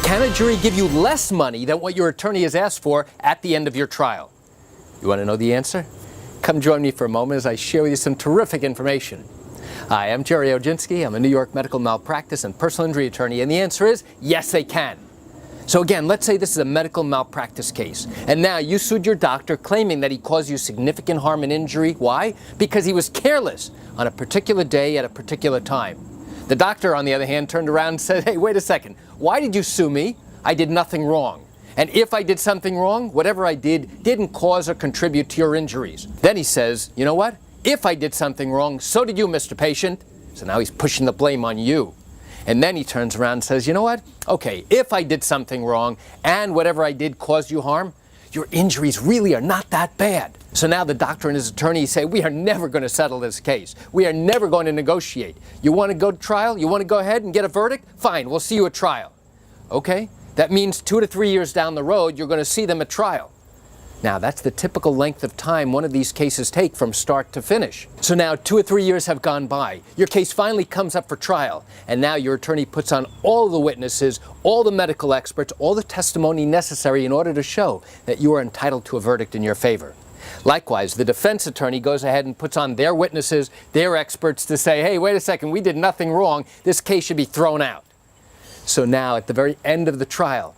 Can a jury give you less money than what your attorney has asked for at the end of your trial? You want to know the answer? Come join me for a moment as I share with you some terrific information. Hi, I'm Gerry Oginski. I'm a New York medical malpractice and personal injury attorney, and the answer is yes, they can. So again, let's say this is a medical malpractice case, and now you sued your doctor claiming that he caused you significant harm and injury. Why? Because he was careless on a particular day at a particular time. The doctor, on the other hand, turned around and said, hey, wait a second, why did you sue me? I did nothing wrong. And if I did something wrong, whatever I did didn't cause or contribute to your injuries. Then he says, you know what? If I did something wrong, so did you, Mr. Patient. So now he's pushing the blame on you. And then he turns around and says, you know what? Okay, if I did something wrong and whatever I did caused you harm, your injuries really are not that bad. So now the doctor and his attorney say, we are never going to settle this case. We are never going to negotiate. You want to go to trial? You want to go ahead and get a verdict? Fine, we'll see you at trial. Okay, that means 2 to 3 years down the road, you're going to see them at trial. Now, that's the typical length of time one of these cases take from start to finish. So now 2 or 3 years have gone by. Your case finally comes up for trial, and now your attorney puts on all the witnesses, all the medical experts, all the testimony necessary in order to show that you are entitled to a verdict in your favor. Likewise, the defense attorney goes ahead and puts on their witnesses, their experts to say, hey, wait a second, we did nothing wrong. This case should be thrown out. So now, at the very end of the trial,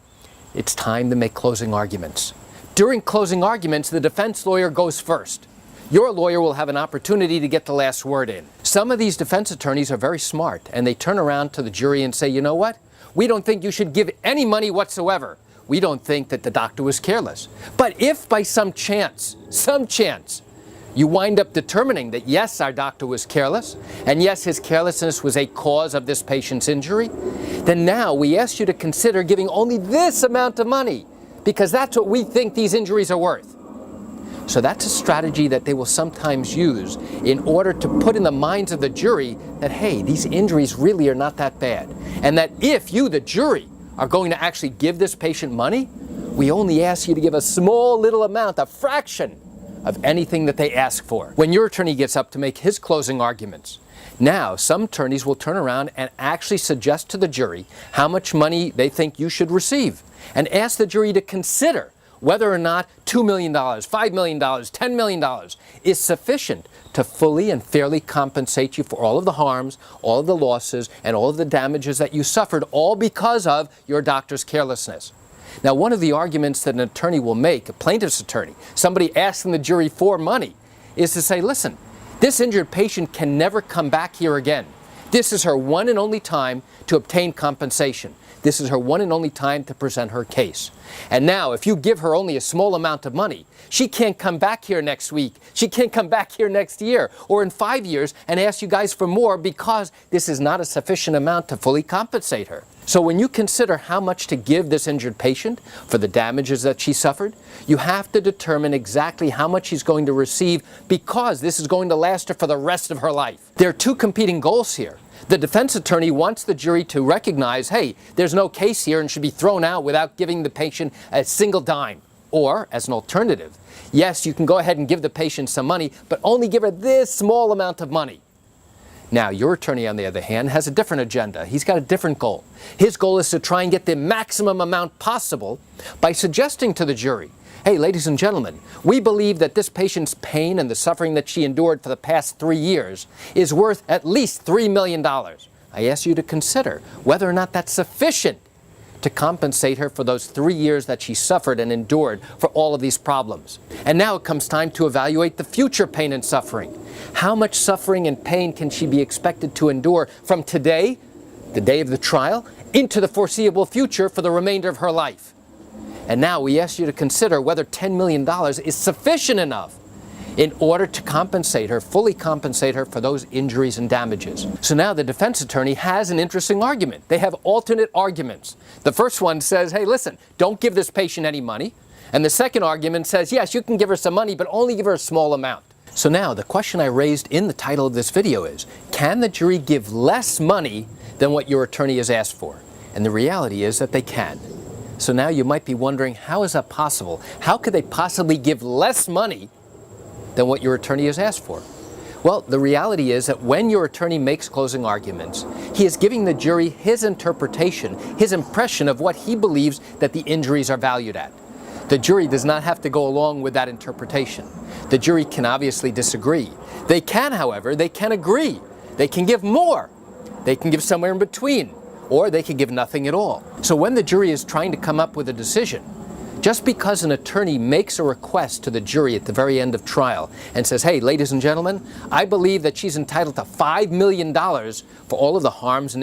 it's time to make closing arguments. During closing arguments, the defense lawyer goes first. Your lawyer will have an opportunity to get the last word in. Some of these defense attorneys are very smart, and they turn around to the jury and say, you know what? We don't think you should give any money whatsoever. We don't think that the doctor was careless. But if by some chance, you wind up determining that yes, our doctor was careless, and yes, his carelessness was a cause of this patient's injury, then now we ask you to consider giving only this amount of money, because that's what we think these injuries are worth. So that's a strategy that they will sometimes use in order to put in the minds of the jury that, hey, these injuries really are not that bad. And that if you, the jury, are going to actually give this patient money, we only ask you to give a small little amount, a fraction of anything that they ask for. When your attorney gets up to make his closing arguments, now some attorneys will turn around and actually suggest to the jury how much money they think you should receive, and ask the jury to consider whether or not $2 million, $5 million, $10 million is sufficient to fully and fairly compensate you for all of the harms, all of the losses, and all of the damages that you suffered, all because of your doctor's carelessness. Now, one of the arguments that an attorney will make, a plaintiff's attorney, somebody asking the jury for money, is to say, listen, this injured patient can never come back here again. This is her one and only time to obtain compensation. This is her one and only time to present her case. And now, if you give her only a small amount of money, she can't come back here next week. She can't come back here next year or in 5 years and ask you guys for more, because this is not a sufficient amount to fully compensate her. So when you consider how much to give this injured patient for the damages that she suffered, you have to determine exactly how much she's going to receive, because this is going to last her for the rest of her life. There are two competing goals here. The defense attorney wants the jury to recognize, hey, there's no case here and should be thrown out without giving the patient a single dime. Or, as an alternative, yes, you can go ahead and give the patient some money, but only give her this small amount of money. Now, your attorney, on the other hand, has a different agenda. He's got a different goal. His goal is to try and get the maximum amount possible by suggesting to the jury, hey, ladies and gentlemen, we believe that this patient's pain and the suffering that she endured for the past 3 years is worth at least $3 million. I ask you to consider whether or not that's sufficient to compensate her for those 3 years that she suffered and endured for all of these problems. And now it comes time to evaluate the future pain and suffering. How much suffering and pain can she be expected to endure from today, the day of the trial, into the foreseeable future for the remainder of her life? And now we ask you to consider whether $10 million is sufficient enough in order to compensate her, fully compensate her for those injuries and damages. So now the defense attorney has an interesting argument. They have alternate arguments. The first one says, hey, listen, don't give this patient any money. And the second argument says, yes, you can give her some money, but only give her a small amount. So now the question I raised in the title of this video is, can the jury give less money than what your attorney has asked for? And the reality is that they can. So now you might be wondering, how is that possible? How could they possibly give less money than what your attorney has asked for? Well, the reality is that when your attorney makes closing arguments, he is giving the jury his interpretation, his impression of what he believes that the injuries are valued at. The jury does not have to go along with that interpretation. The jury can obviously disagree. They can, however, they can agree. They can give more. They can give somewhere in between, or they can give nothing at all. So when the jury is trying to come up with a decision, just because an attorney makes a request to the jury at the very end of trial and says, hey, ladies and gentlemen, I believe that she's entitled to $5 million for all of the harms and